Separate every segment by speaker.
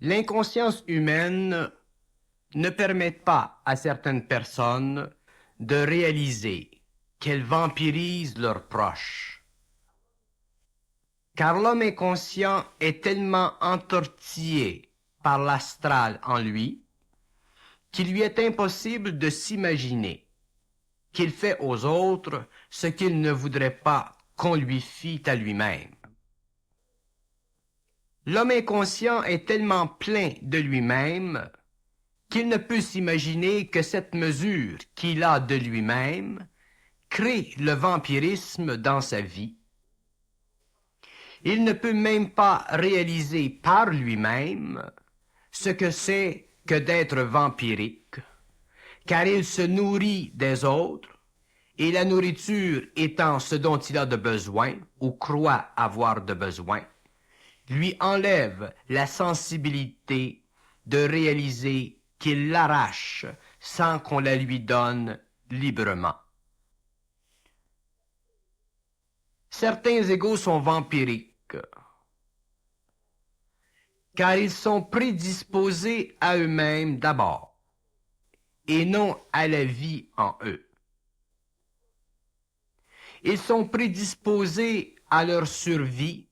Speaker 1: L'inconscience humaine ne permet pas à certaines personnes de réaliser qu'elles vampirisent leurs proches. Car l'homme inconscient est tellement entortillé par l'astral en lui qu'il lui est impossible de s'imaginer qu'il fait aux autres ce qu'il ne voudrait pas qu'on lui fît à lui-même. L'homme inconscient est tellement plein de lui-même qu'il ne peut s'imaginer que cette mesure qu'il a de lui-même crée le vampirisme dans sa vie. Il ne peut même pas réaliser par lui-même ce que c'est que d'être vampirique, car il se nourrit des autres, et la nourriture étant ce dont il a de besoin, ou croit avoir de besoin, lui enlève la sensibilité de réaliser qu'il l'arrache sans qu'on la lui donne librement. Certains égos sont vampiriques, car ils sont prédisposés à eux-mêmes d'abord, et non à la vie en eux. Ils sont prédisposés à leur survie,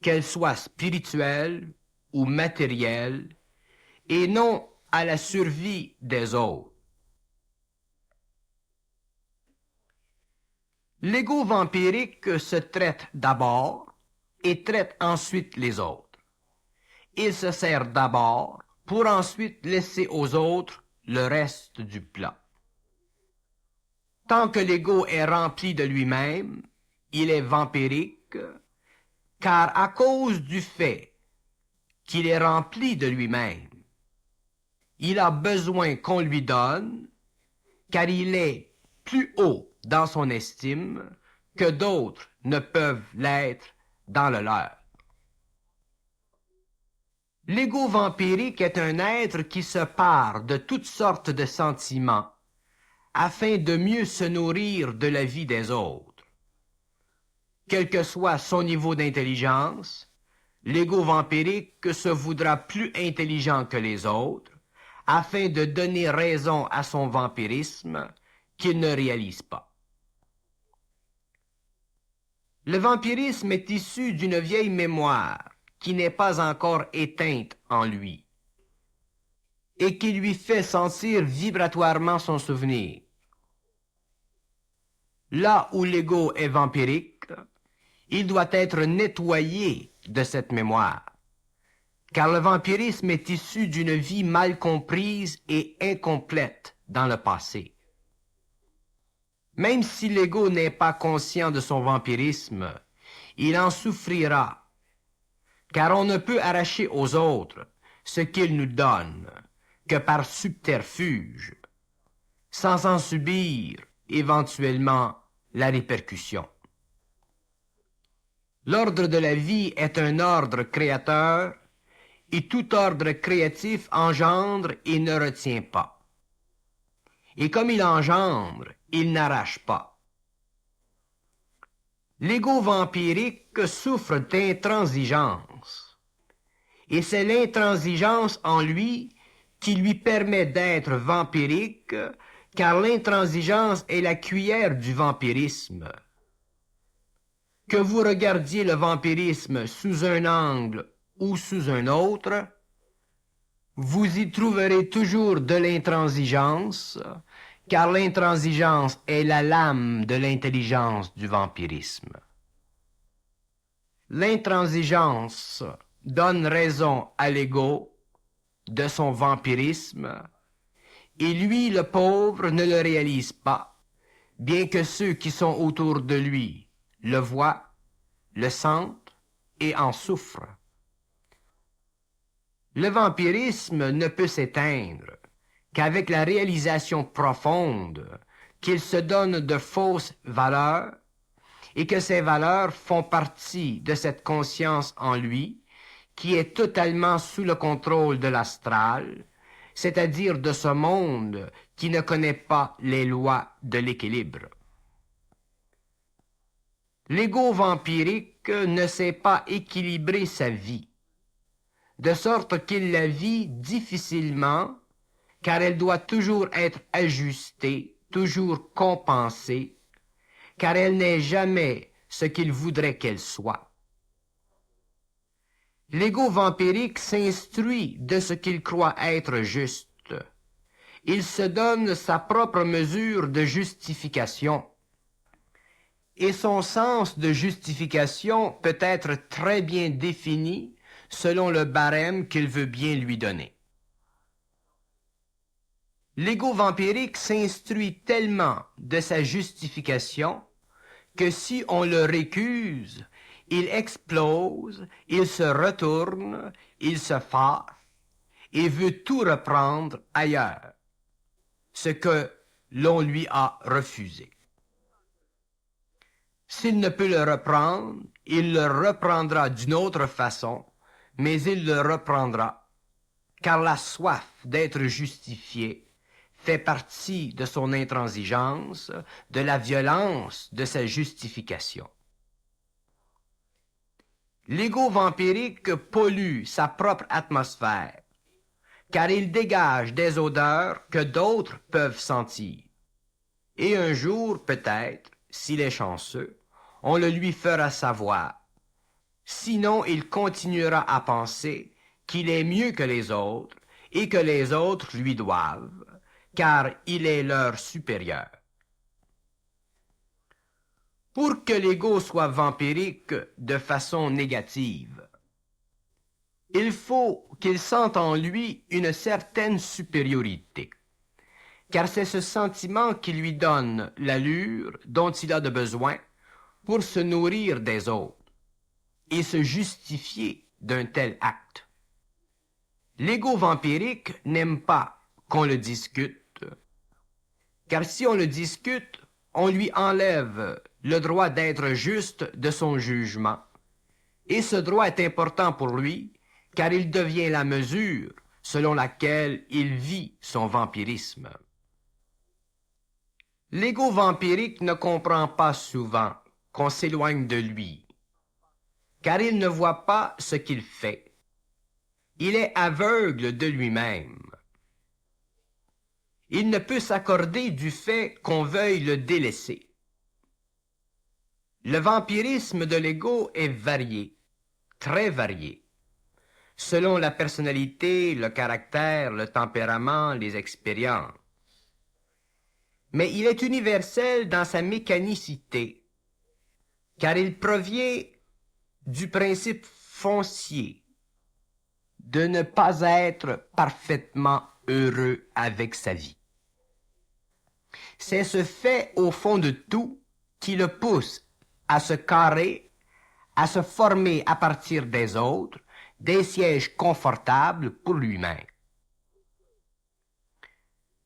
Speaker 1: qu'elle soit spirituelle ou matérielle, et non à la survie des autres. L'ego vampirique se traite d'abord et traite ensuite les autres. Il se sert d'abord pour ensuite laisser aux autres le reste du plat. Tant que l'ego est rempli de lui-même, il est vampirique, car à cause du fait qu'il est rempli de lui-même, il a besoin qu'on lui donne, car il est plus haut dans son estime que d'autres ne peuvent l'être dans le leur. L'ego vampirique est un être qui se pare de toutes sortes de sentiments afin de mieux se nourrir de la vie des autres. Quel que soit son niveau d'intelligence, l'ego vampirique se voudra plus intelligent que les autres afin de donner raison à son vampirisme qu'il ne réalise pas. Le vampirisme est issu d'une vieille mémoire qui n'est pas encore éteinte en lui et qui lui fait sentir vibratoirement son souvenir. Là où l'ego est vampirique, il doit être nettoyé de cette mémoire, car le vampirisme est issu d'une vie mal comprise et incomplète dans le passé. Même si l'ego n'est pas conscient de son vampirisme, il en souffrira, car on ne peut arracher aux autres ce qu'ils nous donnent que par subterfuge, sans en subir éventuellement la répercussion. L'ordre de la vie est un ordre créateur, et tout ordre créatif engendre et ne retient pas. Et comme il engendre, il n'arrache pas. L'ego vampirique souffre d'intransigeance. Et c'est l'intransigeance en lui qui lui permet d'être vampirique, car l'intransigeance est la cuillère du vampirisme. Que vous regardiez le vampirisme sous un angle ou sous un autre, vous y trouverez toujours de l'intransigeance, car l'intransigeance est la lame de l'intelligence du vampirisme. L'intransigeance donne raison à l'ego de son vampirisme, et lui, le pauvre, ne le réalise pas, bien que ceux qui sont autour de lui le voient, le sentent et en souffrent. Le vampirisme ne peut s'éteindre qu'avec la réalisation profonde qu'il se donne de fausses valeurs et que ces valeurs font partie de cette conscience en lui qui est totalement sous le contrôle de l'astral, c'est-à-dire de ce monde qui ne connaît pas les lois de l'équilibre. L'ego vampirique ne sait pas équilibrer sa vie, de sorte qu'il la vit difficilement, car elle doit toujours être ajustée, toujours compensée, car elle n'est jamais ce qu'il voudrait qu'elle soit. L'ego vampirique s'instruit de ce qu'il croit être juste. Il se donne sa propre mesure de justification. Et son sens de justification peut être très bien défini selon le barème qu'il veut bien lui donner. L'ego vampirique s'instruit tellement de sa justification que si on le récuse, il explose, il se retourne, il se fâche et veut tout reprendre ailleurs, ce que l'on lui a refusé. S'il ne peut le reprendre, il le reprendra d'une autre façon, mais il le reprendra, car la soif d'être justifié fait partie de son intransigeance, de la violence de sa justification. L'ego vampirique pollue sa propre atmosphère, car il dégage des odeurs que d'autres peuvent sentir. Et un jour, peut-être, s'il est chanceux, on le lui fera savoir. Sinon, il continuera à penser qu'il est mieux que les autres et que les autres lui doivent, car il est leur supérieur. Pour que l'ego soit vampirique de façon négative, il faut qu'il sente en lui une certaine supériorité, car c'est ce sentiment qui lui donne l'allure dont il a de besoin pour se nourrir des autres et se justifier d'un tel acte. L'ego vampirique n'aime pas qu'on le discute, car si on le discute, on lui enlève le droit d'être juste de son jugement, et ce droit est important pour lui, car il devient la mesure selon laquelle il vit son vampirisme. L'ego vampirique ne comprend pas souvent qu'on s'éloigne de lui, car il ne voit pas ce qu'il fait. Il est aveugle de lui-même. Il ne peut s'accorder du fait qu'on veuille le délaisser. Le vampirisme de l'ego est varié, très varié, selon la personnalité, le caractère, le tempérament, les expériences. Mais il est universel dans sa mécanicité, car il provient du principe foncier de ne pas être parfaitement heureux avec sa vie. C'est ce fait au fond de tout qui le pousse à se carrer, à se former à partir des autres, des sièges confortables pour lui-même.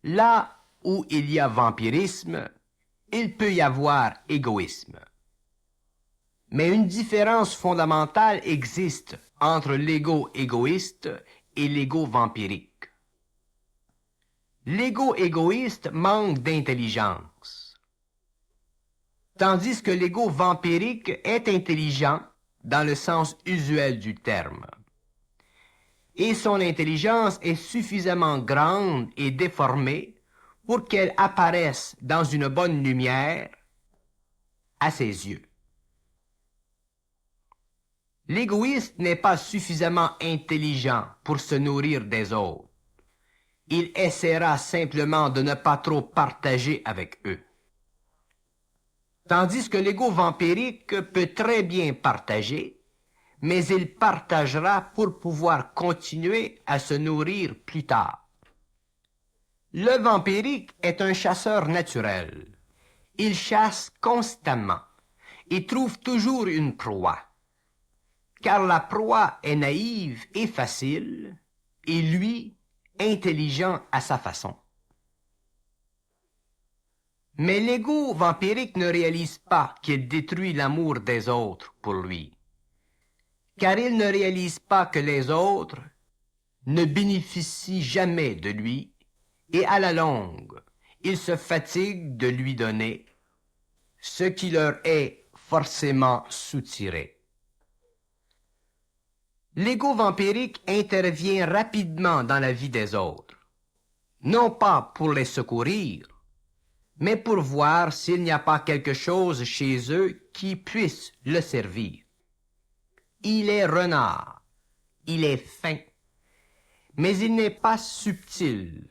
Speaker 1: Là où il y a vampirisme, il peut y avoir égoïsme. Mais une différence fondamentale existe entre l'ego égoïste et l'ego vampirique. L'ego égoïste manque d'intelligence, tandis que l'ego vampirique est intelligent dans le sens usuel du terme. Et son intelligence est suffisamment grande et déformée pour qu'elle apparaisse dans une bonne lumière à ses yeux. L'égoïste n'est pas suffisamment intelligent pour se nourrir des autres. Il essaiera simplement de ne pas trop partager avec eux. Tandis que l'ego vampirique peut très bien partager, mais il partagera pour pouvoir continuer à se nourrir plus tard. Le vampirique est un chasseur naturel. Il chasse constamment et trouve toujours une proie. Car la proie est naïve et facile, et lui, intelligent à sa façon. Mais l'ego vampirique ne réalise pas qu'il détruit l'amour des autres pour lui, car il ne réalise pas que les autres ne bénéficient jamais de lui, et à la longue, il se fatigue de lui donner ce qui leur est forcément soutiré. L'ego vampirique intervient rapidement dans la vie des autres, non pas pour les secourir, mais pour voir s'il n'y a pas quelque chose chez eux qui puisse le servir. Il est renard, il est fin, mais il n'est pas subtil,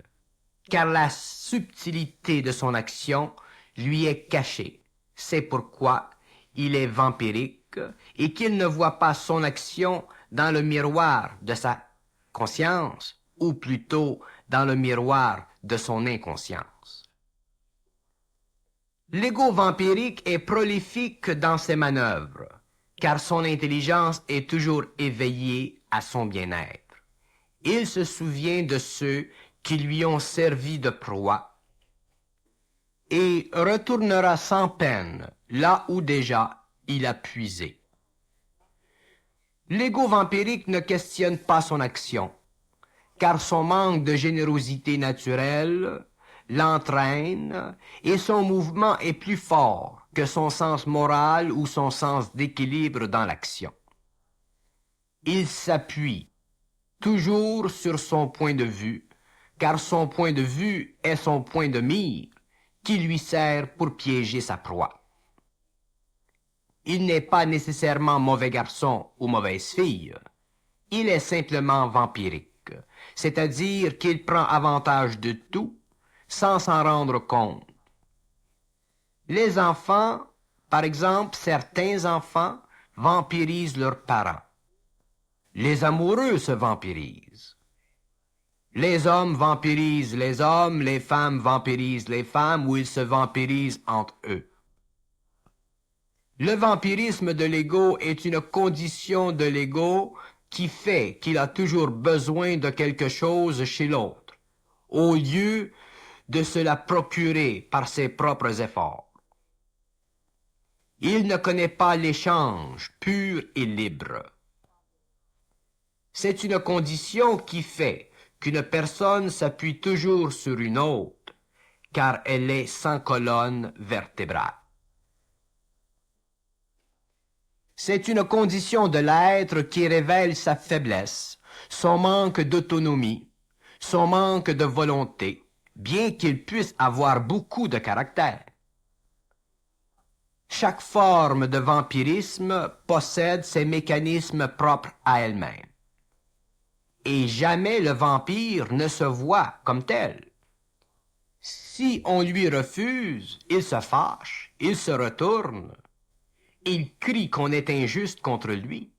Speaker 1: car la subtilité de son action lui est cachée. C'est pourquoi il est vampirique et qu'il ne voit pas son action dans le miroir de sa conscience, ou plutôt dans le miroir de son inconscience. L'ego vampirique est prolifique dans ses manœuvres, car son intelligence est toujours éveillée à son bien-être. Il se souvient de ceux qui lui ont servi de proie et retournera sans peine là où déjà il a puisé. L'ego vampirique ne questionne pas son action, car son manque de générosité naturelle l'entraîne et son mouvement est plus fort que son sens moral ou son sens d'équilibre dans l'action. Il s'appuie toujours sur son point de vue, car son point de vue est son point de mire qui lui sert pour piéger sa proie. Il n'est pas nécessairement mauvais garçon ou mauvaise fille, il est simplement vampirique, c'est-à-dire qu'il prend avantage de tout sans s'en rendre compte. Les enfants, par exemple, certains enfants vampirisent leurs parents. Les amoureux se vampirisent. Les hommes vampirisent les hommes, les femmes vampirisent les femmes, ou ils se vampirisent entre eux. Le vampirisme de l'ego est une condition de l'ego qui fait qu'il a toujours besoin de quelque chose chez l'autre, au lieu de se la procurer par ses propres efforts. Il ne connaît pas l'échange pur et libre. C'est une condition qui fait qu'une personne s'appuie toujours sur une autre, car elle est sans colonne vertébrale. C'est une condition de l'être qui révèle sa faiblesse, son manque d'autonomie, son manque de volonté, bien qu'il puisse avoir beaucoup de caractère. Chaque forme de vampirisme possède ses mécanismes propres à elle-même. Et jamais le vampire ne se voit comme tel. Si on lui refuse, il se fâche, il se retourne, il crie qu'on est injuste contre lui.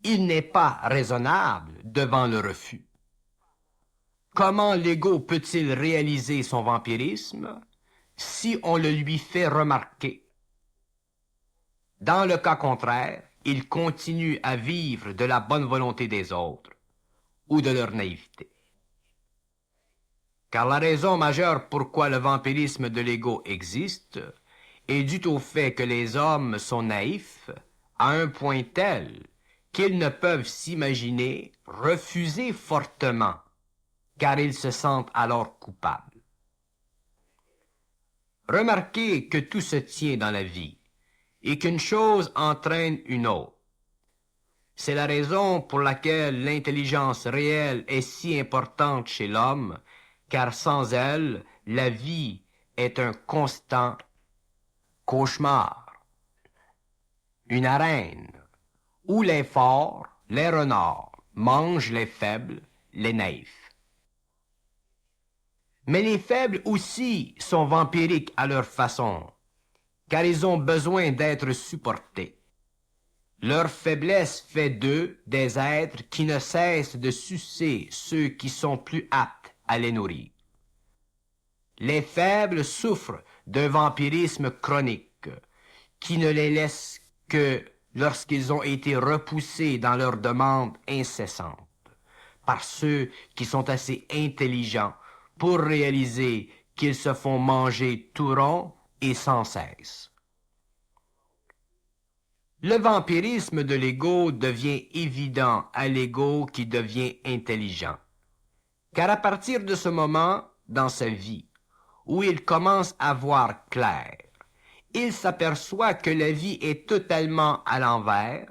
Speaker 1: Il n'est pas raisonnable devant le refus. Comment l'ego peut-il réaliser son vampirisme si on le lui fait remarquer? Dans le cas contraire, il continue à vivre de la bonne volonté des autres ou de leur naïveté. Car la raison majeure pourquoi le vampirisme de l'ego existe est due au fait que les hommes sont naïfs à un point tel qu'ils ne peuvent s'imaginer refuser fortement, car ils se sentent alors coupables. Remarquez que tout se tient dans la vie et qu'une chose entraîne une autre. C'est la raison pour laquelle l'intelligence réelle est si importante chez l'homme, car sans elle, la vie est un constant cauchemar, une arène où les forts, les renards, mangent les faibles, les naïfs. Mais les faibles aussi sont vampiriques à leur façon, car ils ont besoin d'être supportés. Leur faiblesse fait d'eux des êtres qui ne cessent de sucer ceux qui sont plus aptes à les nourrir. Les faibles souffrent d'un vampirisme chronique qui ne les laisse que lorsqu'ils ont été repoussés dans leurs demandes incessantes par ceux qui sont assez intelligents pour réaliser qu'ils se font manger tout rond et sans cesse. Le vampirisme de l'ego devient évident à l'ego qui devient intelligent. Car à partir de ce moment dans sa vie, où il commence à voir clair, il s'aperçoit que la vie est totalement à l'envers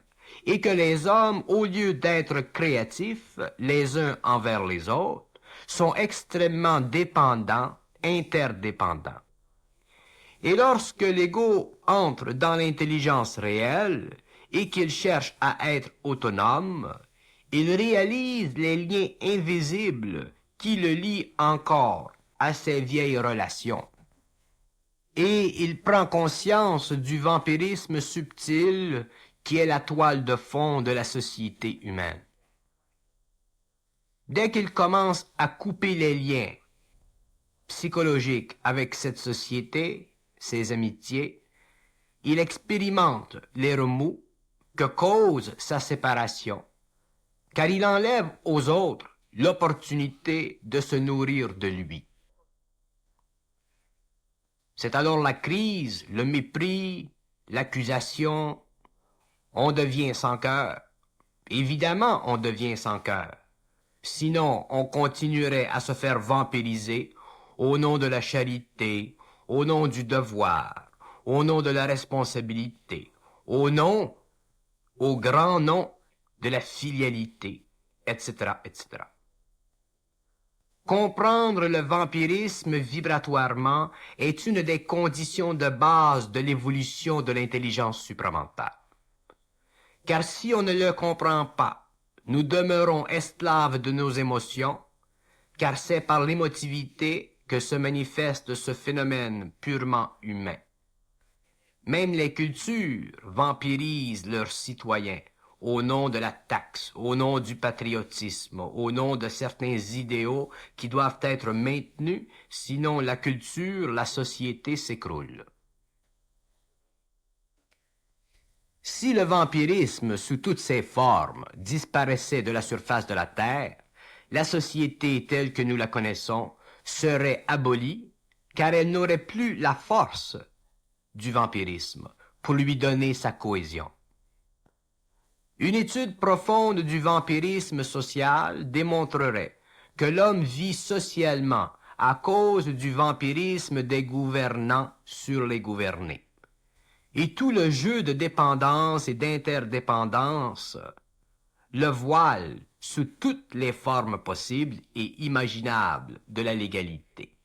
Speaker 1: et que les hommes, au lieu d'être créatifs les uns envers les autres, sont extrêmement dépendants, interdépendants. Et lorsque l'ego entre dans l'intelligence réelle et qu'il cherche à être autonome, il réalise les liens invisibles qui le lient encore à ses vieilles relations. Et il prend conscience du vampirisme subtil qui est la toile de fond de la société humaine. Dès qu'il commence à couper les liens psychologiques avec cette société, ses amitiés, il expérimente les remous que cause sa séparation, car il enlève aux autres l'opportunité de se nourrir de lui. C'est alors la crise, le mépris, l'accusation. On devient sans cœur. Évidemment, on devient sans cœur. Sinon, on continuerait à se faire vampiriser au nom de la charité, au nom du devoir, au nom de la responsabilité, au grand nom de la filialité, etc., etc. Comprendre le vampirisme vibratoirement est une des conditions de base de l'évolution de l'intelligence supramentale. Car si on ne le comprend pas, nous demeurons esclaves de nos émotions, car c'est par l'émotivité que se manifeste ce phénomène purement humain. Même les cultures vampirisent leurs citoyens au nom de la taxe, au nom du patriotisme, au nom de certains idéaux qui doivent être maintenus, sinon la culture, la société s'écroule. Si le vampirisme, sous toutes ses formes, disparaissait de la surface de la Terre, la société telle que nous la connaissons serait abolie, car elle n'aurait plus la force du vampirisme pour lui donner sa cohésion. Une étude profonde du vampirisme social démontrerait que l'homme vit socialement à cause du vampirisme des gouvernants sur les gouvernés. Et tout le jeu de dépendance et d'interdépendance le voile sous toutes les formes possibles et imaginables de la légalité.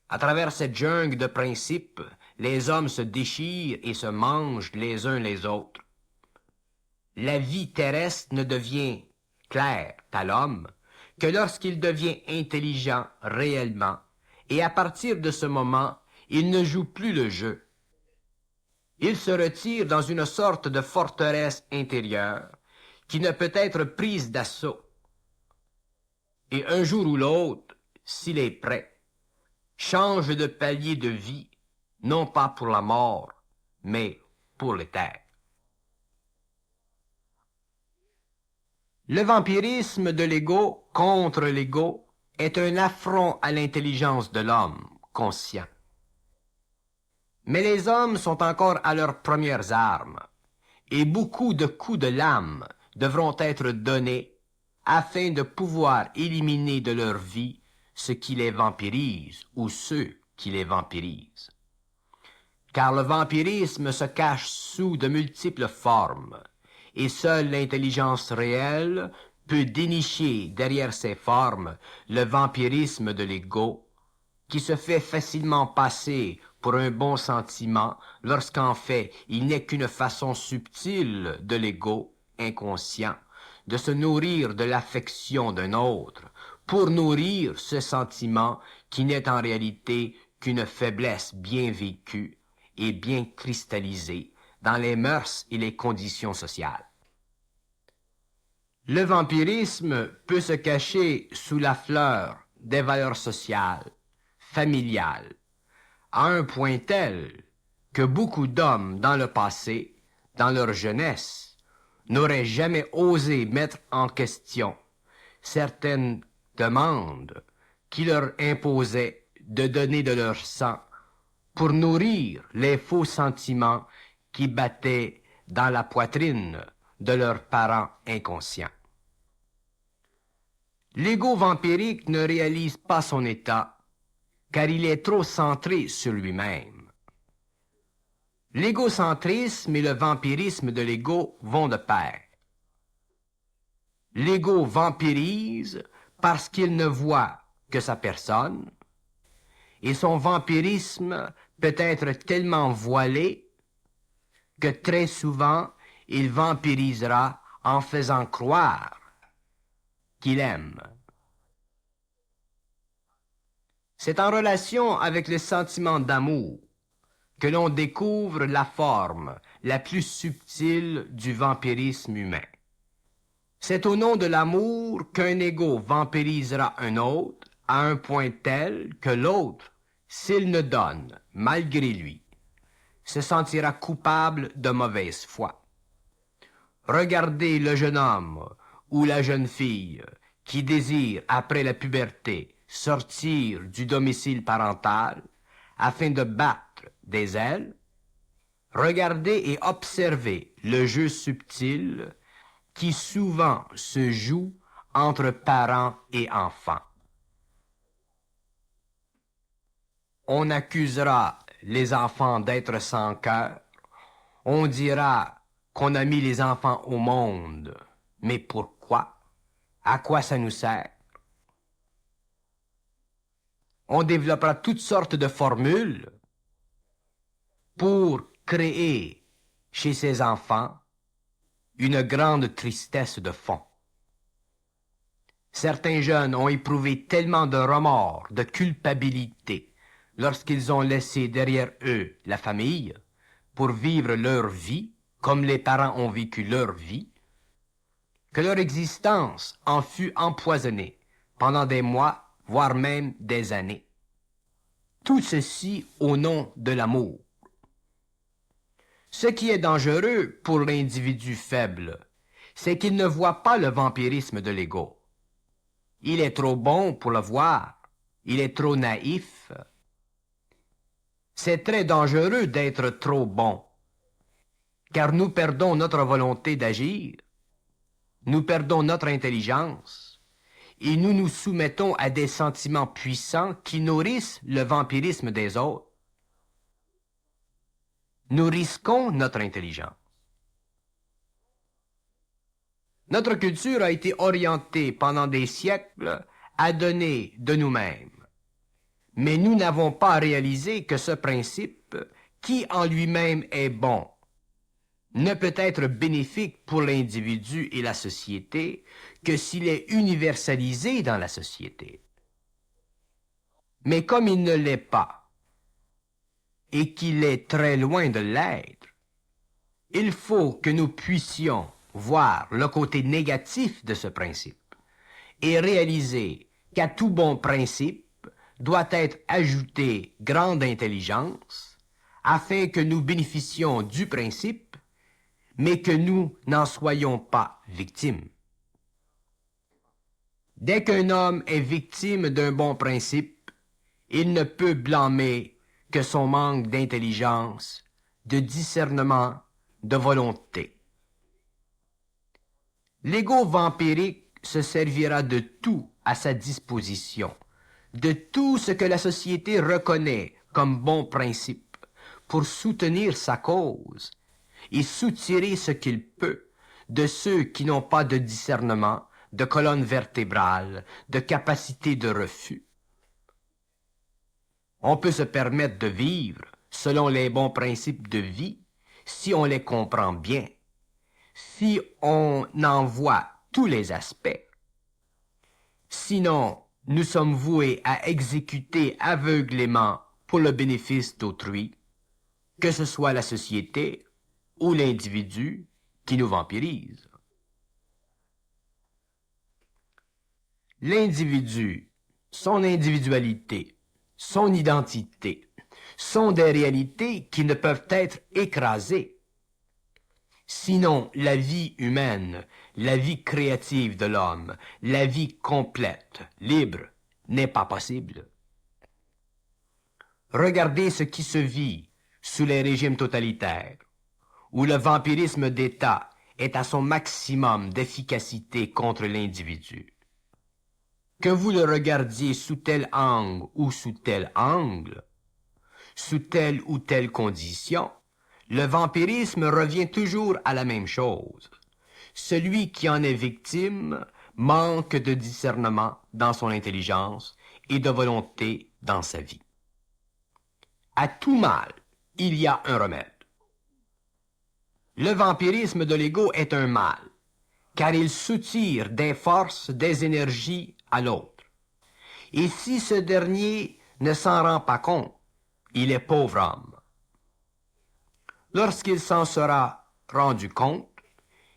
Speaker 1: À travers cette jungle de principes, les hommes se déchirent et se mangent les uns les autres. La vie terrestre ne devient claire à l'homme que lorsqu'il devient intelligent réellement, et à partir de ce moment, il ne joue plus le jeu. Il se retire dans une sorte de forteresse intérieure qui ne peut être prise d'assaut. Et un jour ou l'autre, s'il est prêt, change de palier de vie, non pas pour la mort, mais pour l'éther. Le vampirisme de l'ego contre l'ego est un affront à l'intelligence de l'homme conscient. Mais les hommes sont encore à leurs premières armes, et beaucoup de coups de lame devront être donnés afin de pouvoir éliminer de leur vie ce qui les vampirise ou ceux qui les vampirisent. Car le vampirisme se cache sous de multiples formes, et seule l'intelligence réelle peut dénicher derrière ces formes le vampirisme de l'ego, qui se fait facilement passer pour un bon sentiment lorsqu'en fait il n'est qu'une façon subtile de l'ego inconscient de se nourrir de l'affection d'un autre pour nourrir ce sentiment qui n'est en réalité qu'une faiblesse bien vécue et bien cristallisée dans les mœurs et les conditions sociales. Le vampirisme peut se cacher sous la fleur des valeurs sociales, familiales, à un point tel que beaucoup d'hommes dans le passé, dans leur jeunesse, n'auraient jamais osé mettre en question certaines demandes qui leur imposaient de donner de leur sang pour nourrir les faux sentiments qui battaient dans la poitrine de leurs parents inconscients. L'ego vampirique ne réalise pas son état, car il est trop centré sur lui-même. L'égocentrisme et le vampirisme de l'ego vont de pair. L'ego vampirise parce qu'il ne voit que sa personne, et son vampirisme peut être tellement voilé que très souvent il vampirisera en faisant croire qu'il aime. C'est en relation avec le sentiment d'amour que l'on découvre la forme la plus subtile du vampirisme humain. C'est au nom de l'amour qu'un ego vampirisera un autre à un point tel que l'autre, s'il ne donne, malgré lui, se sentira coupable de mauvaise foi. Regardez le jeune homme ou la jeune fille qui désire, après la puberté, sortir du domicile parental afin de battre des ailes. Regardez et observez le jeu subtil qui souvent se joue entre parents et enfants. On accusera les enfants d'être sans cœur. On dira qu'on a mis les enfants au monde. Mais pourquoi? À quoi ça nous sert? On développera toutes sortes de formules pour créer chez ces enfants une grande tristesse de fond. Certains jeunes ont éprouvé tellement de remords, de culpabilité, lorsqu'ils ont laissé derrière eux la famille pour vivre leur vie, comme les parents ont vécu leur vie, que leur existence en fut empoisonnée pendant des mois, voire même des années. Tout ceci au nom de l'amour. Ce qui est dangereux pour l'individu faible, c'est qu'il ne voit pas le vampirisme de l'ego. Il est trop bon pour le voir, il est trop naïf. C'est très dangereux d'être trop bon, car nous perdons notre volonté d'agir, nous perdons notre intelligence, et nous nous soumettons à des sentiments puissants qui nourrissent le vampirisme des autres. Nous risquons notre intelligence. Notre culture a été orientée pendant des siècles à donner de nous-mêmes. Mais nous n'avons pas réalisé que ce principe, qui en lui-même est bon, ne peut être bénéfique pour l'individu et la société que s'il est universalisé dans la société. Mais comme il ne l'est pas, et qu'il est très loin de l'être, il faut que nous puissions voir le côté négatif de ce principe et réaliser qu'à tout bon principe doit être ajoutée grande intelligence afin que nous bénéficions du principe, mais que nous n'en soyons pas victimes. Dès qu'un homme est victime d'un bon principe, il ne peut blâmer que son manque d'intelligence, de discernement, de volonté. L'ego vampirique se servira de tout à sa disposition, de tout ce que la société reconnaît comme bon principe, pour soutenir sa cause et soutirer ce qu'il peut de ceux qui n'ont pas de discernement, de colonne vertébrale, de capacité de refus. On peut se permettre de vivre selon les bons principes de vie si on les comprend bien, si on en voit tous les aspects. Sinon, nous sommes voués à exécuter aveuglément pour le bénéfice d'autrui, que ce soit la société ou l'individu qui nous vampirise. L'individu, son individualité, son identité, sont des réalités qui ne peuvent être écrasées. Sinon, la vie humaine, la vie créative de l'homme, la vie complète, libre, n'est pas possible. Regardez ce qui se vit sous les régimes totalitaires, où le vampirisme d'État est à son maximum d'efficacité contre l'individu. Que vous le regardiez sous tel angle ou sous tel angle, sous telle ou telle condition, le vampirisme revient toujours à la même chose. Celui qui en est victime manque de discernement dans son intelligence et de volonté dans sa vie. À tout mal, il y a un remède. Le vampirisme de l'ego est un mal, car il soutire des forces, des énergies à l'autre. Et si ce dernier ne s'en rend pas compte, il est pauvre homme. Lorsqu'il s'en sera rendu compte,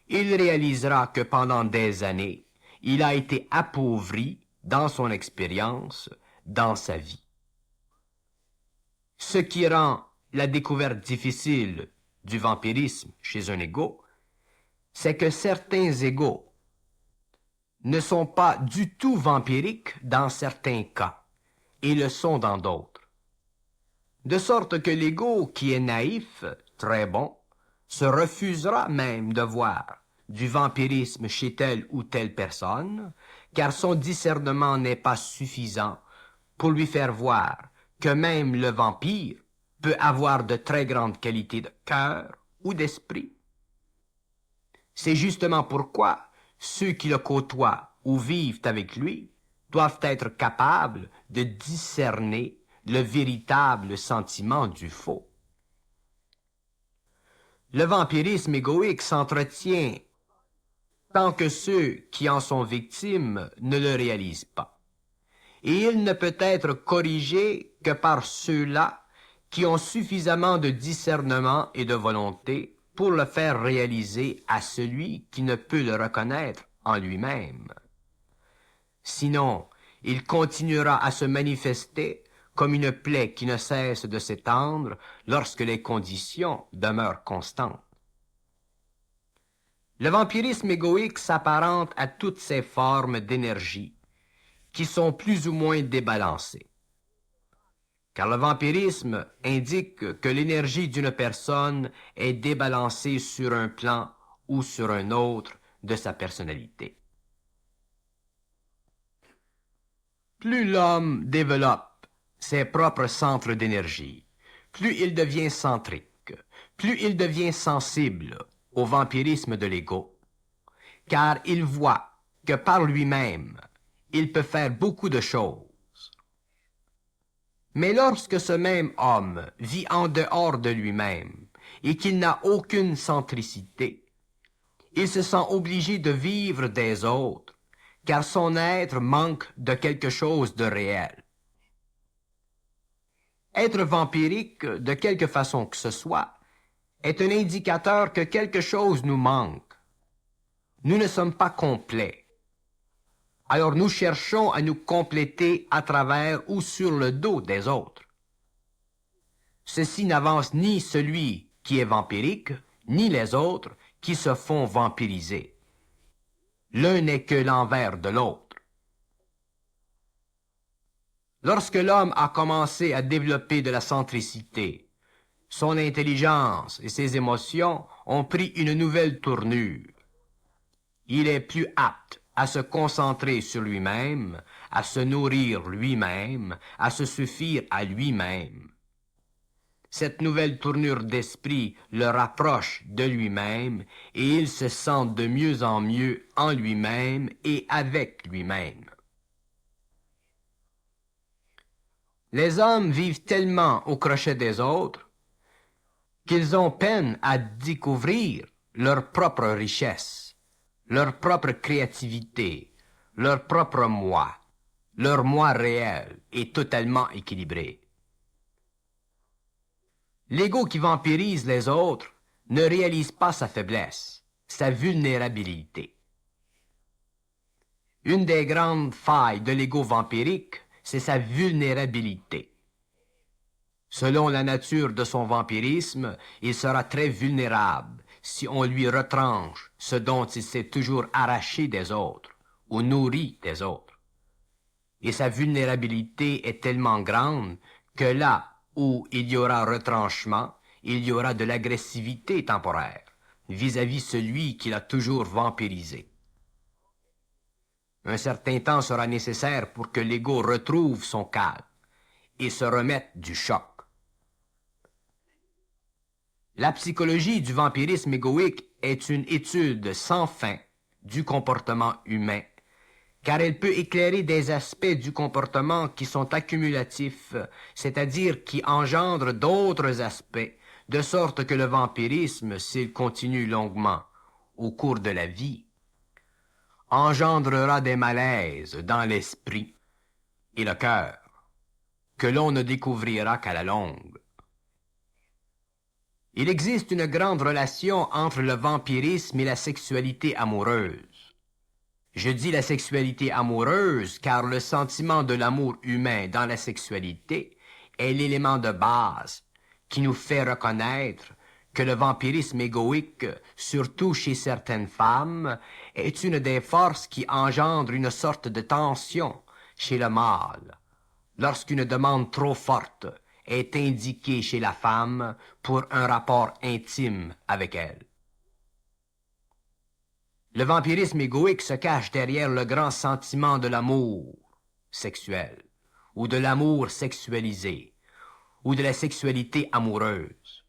Speaker 1: il réalisera que pendant des années, il a été appauvri dans son expérience, dans sa vie. Ce qui rend la découverte difficile du vampirisme chez un égo, c'est que certains égos ne sont pas du tout vampiriques dans certains cas et le sont dans d'autres. De sorte que l'égo qui est naïf, très bon, se refusera même de voir du vampirisme chez telle ou telle personne, car son discernement n'est pas suffisant pour lui faire voir que même le vampire peut avoir de très grandes qualités de cœur ou d'esprit. C'est justement pourquoi ceux qui le côtoient ou vivent avec lui doivent être capables de discerner le véritable sentiment du faux. Le vampirisme égoïque s'entretient tant que ceux qui en sont victimes ne le réalisent pas. Et il ne peut être corrigé que par ceux-là qui ont suffisamment de discernement et de volonté pour le faire réaliser à celui qui ne peut le reconnaître en lui-même. Sinon, il continuera à se manifester comme une plaie qui ne cesse de s'étendre lorsque les conditions demeurent constantes. Le vampirisme égoïque s'apparente à toutes ces formes d'énergie qui sont plus ou moins débalancées. Car le vampirisme indique que l'énergie d'une personne est débalancée sur un plan ou sur un autre de sa personnalité. Plus l'homme développe ses propres centres d'énergie, plus il devient centrique, plus il devient sensible au vampirisme de l'ego, car il voit que par lui-même, il peut faire beaucoup de choses. Mais lorsque ce même homme vit en dehors de lui-même et qu'il n'a aucune centricité, il se sent obligé de vivre des autres, car son être manque de quelque chose de réel. Être vampirique, de quelque façon que ce soit, est un indicateur que quelque chose nous manque. Nous ne sommes pas complets. Alors nous cherchons à nous compléter à travers ou sur le dos des autres. Ceci n'avance ni celui qui est vampirique, ni les autres qui se font vampiriser. L'un n'est que l'envers de l'autre. Lorsque l'homme a commencé à développer de la centricité, son intelligence et ses émotions ont pris une nouvelle tournure. Il est plus apte à se concentrer sur lui-même, à se nourrir lui-même, à se suffire à lui-même. Cette nouvelle tournure d'esprit le rapproche de lui-même et il se sent de mieux en mieux en lui-même et avec lui-même. Les hommes vivent tellement au crochet des autres qu'ils ont peine à découvrir leur propre richesse, leur propre créativité, leur propre moi. Leur moi réel est totalement équilibré. L'ego qui vampirise les autres ne réalise pas sa faiblesse, sa vulnérabilité. Une des grandes failles de l'ego vampirique, c'est sa vulnérabilité. Selon la nature de son vampirisme, il sera très vulnérable si on lui retranche ce dont il s'est toujours arraché des autres ou nourri des autres. Et sa vulnérabilité est tellement grande que là où il y aura retranchement, il y aura de l'agressivité temporaire vis-à-vis celui qui l'a toujours vampirisé. Un certain temps sera nécessaire pour que l'ego retrouve son calme et se remette du choc. La psychologie du vampirisme égoïque est une étude sans fin du comportement humain, car elle peut éclairer des aspects du comportement qui sont accumulatifs, c'est-à-dire qui engendrent d'autres aspects, de sorte que le vampirisme, s'il continue longuement au cours de la vie, engendrera des malaises dans l'esprit et le cœur, que l'on ne découvrira qu'à la longue. Il existe une grande relation entre le vampirisme et la sexualité amoureuse. Je dis la sexualité amoureuse car le sentiment de l'amour humain dans la sexualité est l'élément de base qui nous fait reconnaître que le vampirisme égoïque, surtout chez certaines femmes, est une des forces qui engendre une sorte de tension chez le mâle, lorsqu'une demande trop forte est indiquée chez la femme pour un rapport intime avec elle. Le vampirisme égoïque se cache derrière le grand sentiment de l'amour sexuel, ou de l'amour sexualisé, ou de la sexualité amoureuse.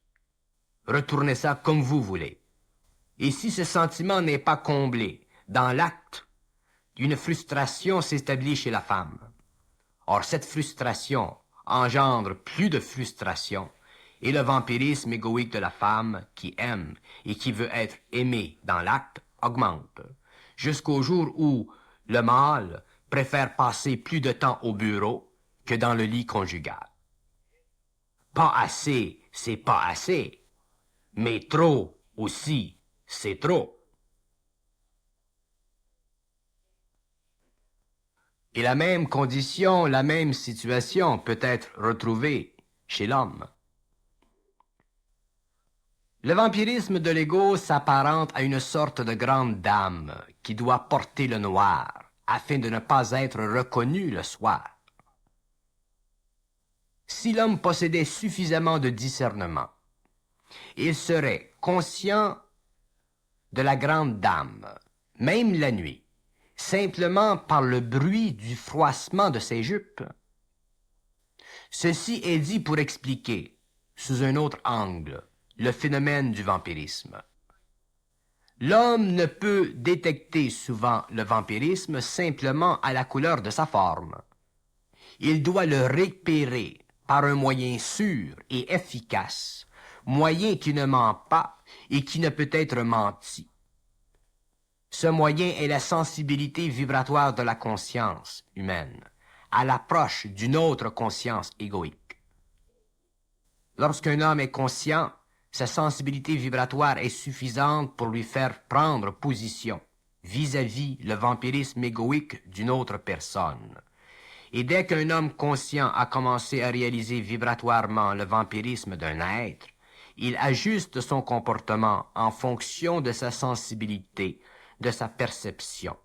Speaker 1: Retournez ça comme vous voulez. Et si ce sentiment n'est pas comblé dans l'acte, une frustration s'établit chez la femme. Or, cette frustration engendre plus de frustration, et le vampirisme égoïque de la femme qui aime et qui veut être aimée dans l'acte augmente, jusqu'au jour où le mâle préfère passer plus de temps au bureau que dans le lit conjugal. Pas assez, c'est pas assez, mais trop aussi, c'est trop. Et la même condition, la même situation peut être retrouvée chez l'homme. Le vampirisme de l'ego s'apparente à une sorte de grande dame qui doit porter le noir afin de ne pas être reconnu le soir. Si l'homme possédait suffisamment de discernement, il serait conscient de la grande dame, même la nuit, simplement par le bruit du froissement de ses jupes. Ceci est dit pour expliquer, sous un autre angle, le phénomène du vampirisme. L'homme ne peut détecter souvent le vampirisme simplement à la couleur de sa forme. Il doit le repérer par un moyen sûr et efficace, moyen qui ne ment pas et qui ne peut être menti. Ce moyen est la sensibilité vibratoire de la conscience humaine, à l'approche d'une autre conscience égoïque. Lorsqu'un homme est conscient, sa sensibilité vibratoire est suffisante pour lui faire prendre position vis-à-vis le vampirisme égoïque d'une autre personne. Et dès qu'un homme conscient a commencé à réaliser vibratoirement le vampirisme d'un être, il ajuste son comportement en fonction de sa sensibilité, de sa perception.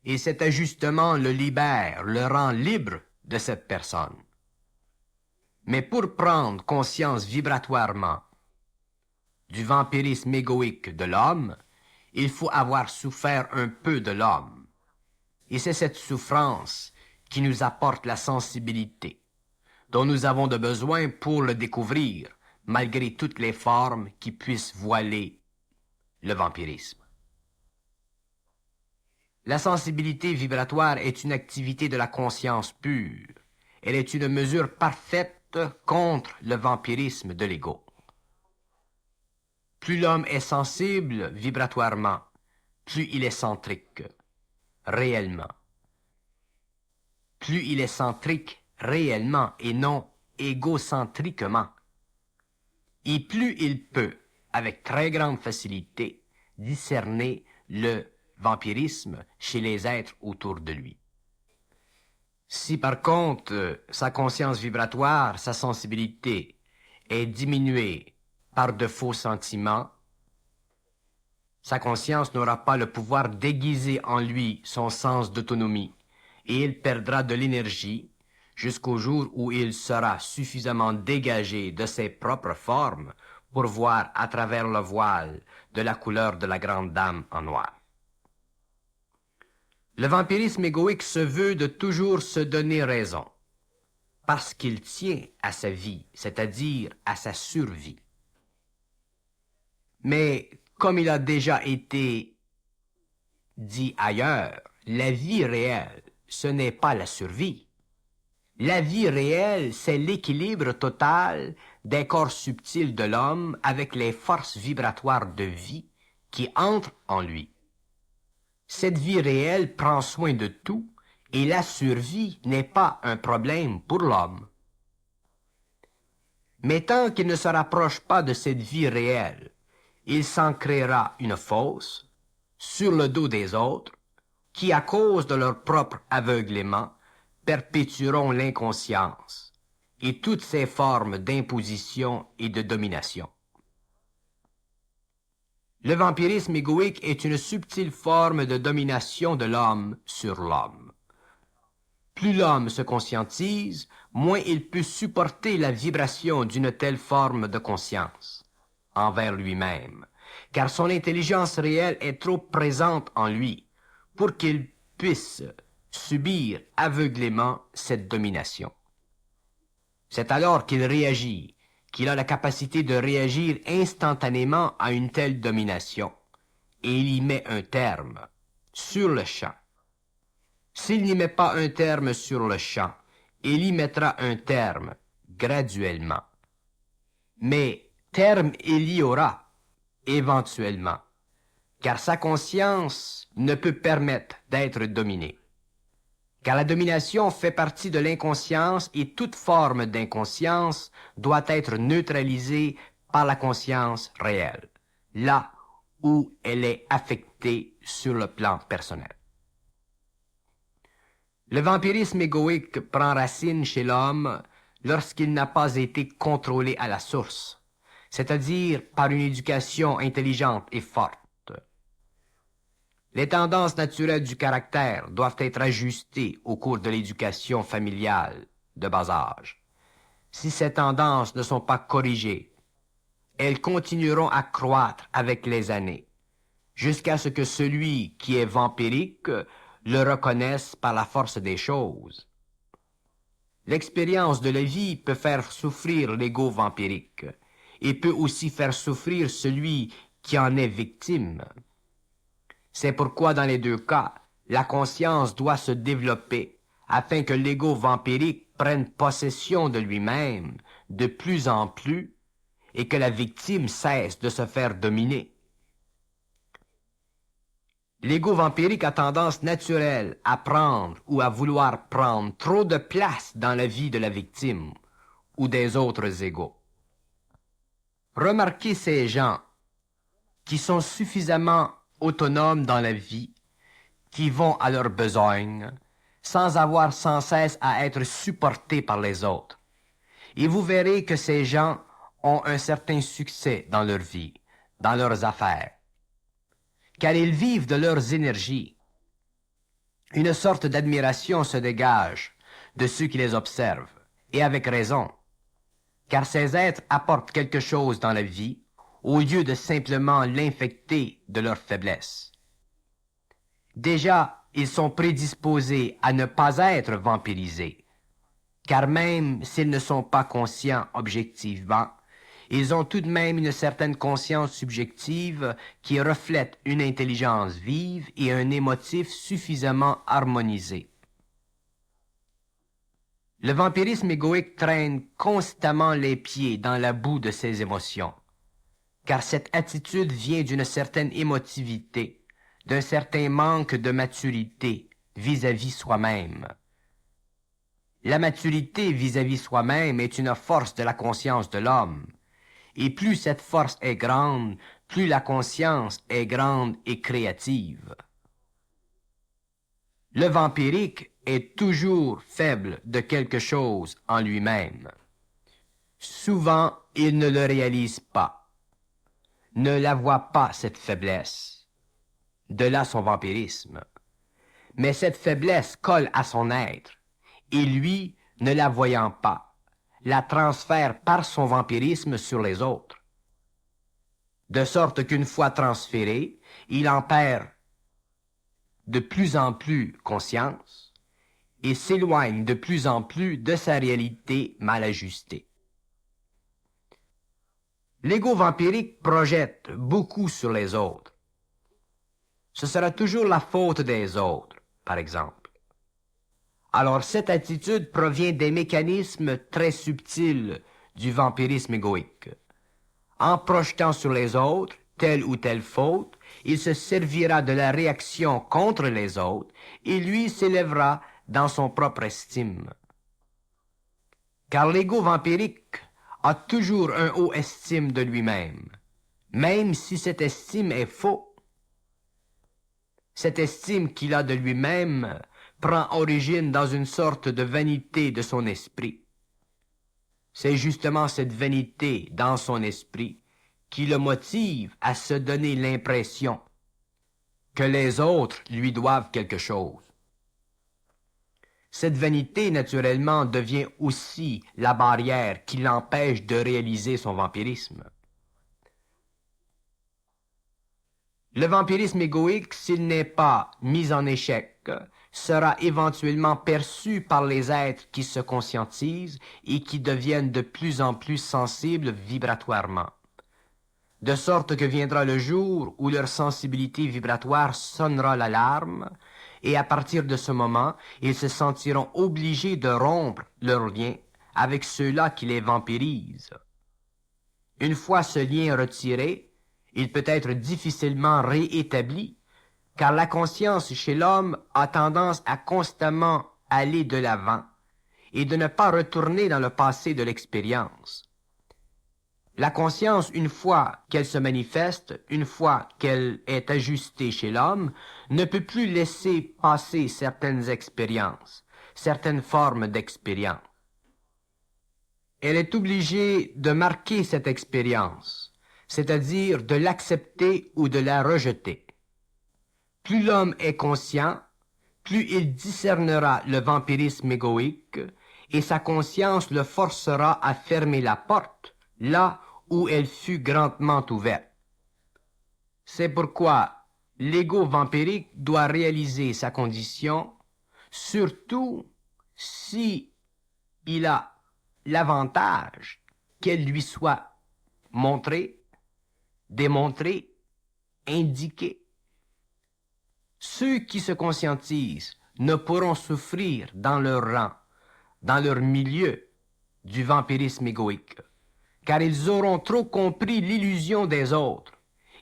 Speaker 1: Et cet ajustement le libère, le rend libre de cette personne. Mais pour prendre conscience vibratoirement du vampirisme égoïque de l'homme, il faut avoir souffert un peu de l'homme. Et c'est cette souffrance qui nous apporte la sensibilité, dont nous avons de besoin pour le découvrir, malgré toutes les formes qui puissent voiler le vampirisme. La sensibilité vibratoire est une activité de la conscience pure. Elle est une mesure parfaite contre le vampirisme de l'ego. Plus l'homme est sensible vibratoirement, plus il est centrique, réellement. Plus il est centrique réellement et non égocentriquement. Et plus il peut, avec très grande facilité, discerner le vampirisme chez les êtres autour de lui. Si par contre sa conscience vibratoire, sa sensibilité est diminuée par de faux sentiments, sa conscience n'aura pas le pouvoir d'aiguiser en lui son sens d'autonomie et il perdra de l'énergie jusqu'au jour où il sera suffisamment dégagé de ses propres formes pour voir à travers le voile de la couleur de la grande dame en noir. Le vampirisme égoïque se veut de toujours se donner raison, parce qu'il tient à sa vie, c'est-à-dire à sa survie. Mais comme il a déjà été dit ailleurs, la vie réelle, ce n'est pas la survie. La vie réelle, c'est l'équilibre total des corps subtils de l'homme avec les forces vibratoires de vie qui entrent en lui. Cette vie réelle prend soin de tout et la survie n'est pas un problème pour l'homme. Mais tant qu'il ne se rapproche pas de cette vie réelle, il s'en créera une fausse sur le dos des autres qui, à cause de leur propre aveuglement, perpétueront l'inconscience et toutes ces formes d'imposition et de domination. Le vampirisme égoïque est une subtile forme de domination de l'homme sur l'homme. Plus l'homme se conscientise, moins il peut supporter la vibration d'une telle forme de conscience envers lui-même, car son intelligence réelle est trop présente en lui pour qu'il puisse subir aveuglément cette domination. C'est alors qu'il réagit, qu'il a la capacité de réagir instantanément à une telle domination, et il y met un terme, sur le champ. S'il n'y met pas un terme sur le champ, il y mettra un terme, graduellement. Mais terme il y aura, éventuellement, car sa conscience ne peut permettre d'être dominée. Car la domination fait partie de l'inconscience et toute forme d'inconscience doit être neutralisée par la conscience réelle, là où elle est affectée sur le plan personnel. Le vampirisme égoïque prend racine chez l'homme lorsqu'il n'a pas été contrôlé à la source, c'est-à-dire par une éducation intelligente et forte. Les tendances naturelles du caractère doivent être ajustées au cours de l'éducation familiale de bas âge. Si ces tendances ne sont pas corrigées, elles continueront à croître avec les années, jusqu'à ce que celui qui est vampirique le reconnaisse par la force des choses. L'expérience de la vie peut faire souffrir l'ego vampirique et peut aussi faire souffrir celui qui en est victime. C'est pourquoi dans les deux cas, la conscience doit se développer afin que l'ego vampirique prenne possession de lui-même de plus en plus et que la victime cesse de se faire dominer. L'ego vampirique a tendance naturelle à prendre ou à vouloir prendre trop de place dans la vie de la victime ou des autres égos. Remarquez ces gens qui sont suffisamment autonomes dans la vie, qui vont à leurs besoins, sans avoir sans cesse à être supportés par les autres. Et vous verrez que ces gens ont un certain succès dans leur vie, dans leurs affaires, car ils vivent de leurs énergies. Une sorte d'admiration se dégage de ceux qui les observent, et avec raison, car ces êtres apportent quelque chose dans la vie, au lieu de simplement l'infecter de leur faiblesse. Déjà, ils sont prédisposés à ne pas être vampirisés, car même s'ils ne sont pas conscients objectivement, ils ont tout de même une certaine conscience subjective qui reflète une intelligence vive et un émotif suffisamment harmonisé. Le vampirisme égoïque traîne constamment les pieds dans la boue de ses émotions, car cette attitude vient d'une certaine émotivité, d'un certain manque de maturité vis-à-vis soi-même. La maturité vis-à-vis soi-même est une force de la conscience de l'homme, et plus cette force est grande, plus la conscience est grande et créative. Le vampirique est toujours faible de quelque chose en lui-même. Souvent, il ne le réalise pas, ne la voit pas cette faiblesse. De là son vampirisme. Mais cette faiblesse colle à son être, et lui, ne la voyant pas, la transfère par son vampirisme sur les autres. De sorte qu'une fois transféré, il en perd de plus en plus conscience et s'éloigne de plus en plus de sa réalité mal ajustée. L'ego vampirique projette beaucoup sur les autres. Ce sera toujours la faute des autres, par exemple. Alors cette attitude provient des mécanismes très subtils du vampirisme égoïque. En projetant sur les autres telle ou telle faute, il se servira de la réaction contre les autres et lui s'élèvera dans son propre estime. Car l'ego vampirique a toujours un haut estime de lui-même, même si cette estime est faux. Cette estime qu'il a de lui-même prend origine dans une sorte de vanité de son esprit. C'est justement cette vanité dans son esprit qui le motive à se donner l'impression que les autres lui doivent quelque chose. Cette vanité, naturellement, devient aussi la barrière qui l'empêche de réaliser son vampirisme. Le vampirisme égoïque, s'il n'est pas mis en échec, sera éventuellement perçu par les êtres qui se conscientisent et qui deviennent de plus en plus sensibles vibratoirement. De sorte que viendra le jour où leur sensibilité vibratoire sonnera l'alarme, et à partir de ce moment, ils se sentiront obligés de rompre leur lien avec ceux-là qui les vampirisent. Une fois ce lien retiré, il peut être difficilement réétabli, car la conscience chez l'homme a tendance à constamment aller de l'avant et de ne pas retourner dans le passé de l'expérience. La conscience, une fois qu'elle se manifeste, une fois qu'elle est ajustée chez l'homme, ne peut plus laisser passer certaines expériences, certaines formes d'expérience. Elle est obligée de marquer cette expérience, c'est-à-dire de l'accepter ou de la rejeter. Plus l'homme est conscient, plus il discernera le vampirisme égoïque, et sa conscience le forcera à fermer la porte, là où elle fut grandement ouverte. C'est pourquoi l'ego vampirique doit réaliser sa condition, surtout si il a l'avantage qu'elle lui soit montrée, démontrée, indiquée. Ceux qui se conscientisent ne pourront souffrir dans leur rang, dans leur milieu, du vampirisme égoïque, car ils auront trop compris l'illusion des autres.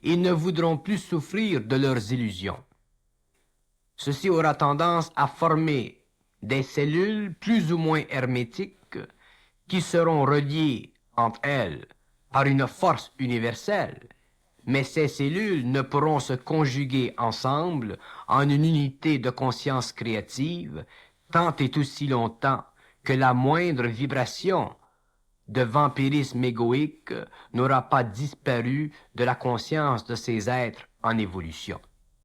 Speaker 1: Ils ne voudront plus souffrir de leurs illusions. Ceci aura tendance à former des cellules plus ou moins hermétiques qui seront reliées entre elles par une force universelle, mais ces cellules ne pourront se conjuguer ensemble en une unité de conscience créative tant et aussi longtemps que la moindre vibration de vampirisme égoïque n'aura pas disparu de la conscience de ces êtres en évolution.